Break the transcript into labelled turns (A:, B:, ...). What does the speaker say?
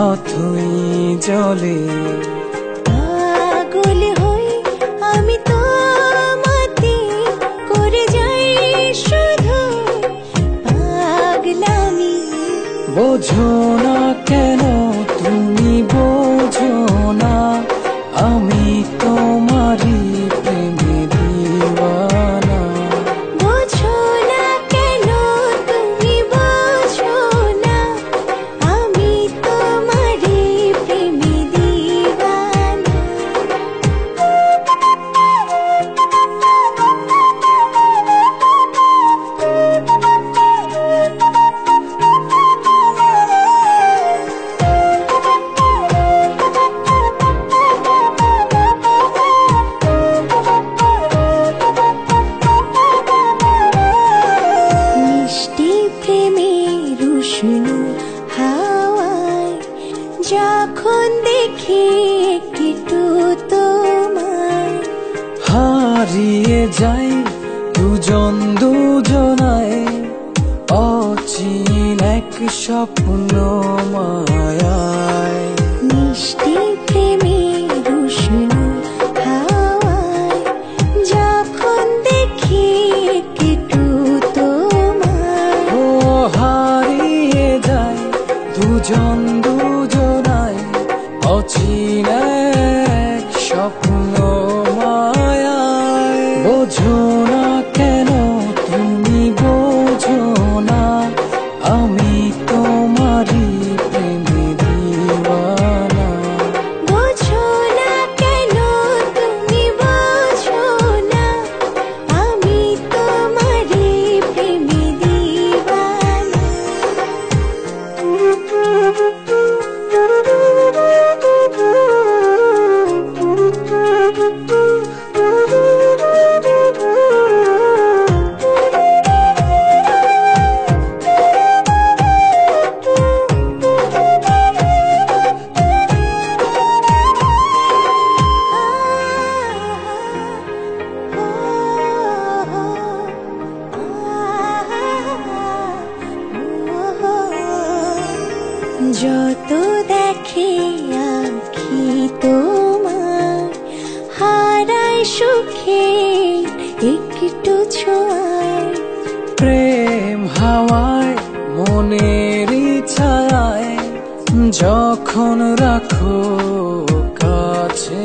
A: অথই জলে
B: পাগল হই আমি তোমাতে করে যাই শুধু পাগলামি।
A: বোঝো না কেন তুমি বোঝো না আমি তোমারই প্রেমে দিওয়ানা।
B: বোঝো না কেন তুমি বোঝো না আমি তোমারই প্রেমে দিওয়ানা। মিষ্টি প্রেমের উষ্ণ হাওয়ায় যখন দেখি একটু তোমায়,
A: হারিয়ে যাই দুজন দুজনায় অচিন এক স্বপ্ন মায়ায়।
B: মিষ্টি প্রেমের উষ্ণ হাওয়ায় যখন দেখি একটু তোমায়,
A: ও হারিয়ে যাই দুজন দুজনায় অচিন এক স্বপ্ন মায়ায়। বোঝো না কেন তুমি বোঝো না আমি তোমারই প্রেমে দিওয়ানা।
B: বোঝো না কেন তুমি বোঝো না আমি তোমারই প্রেমে দিওয়ানা। যত দেখে আঁখি তোমার হারায় সুখে একটু ছোঁয়ায়।
A: প্রেম হাওয়ায় মনের ছায়ায় যখন রাখো কাছে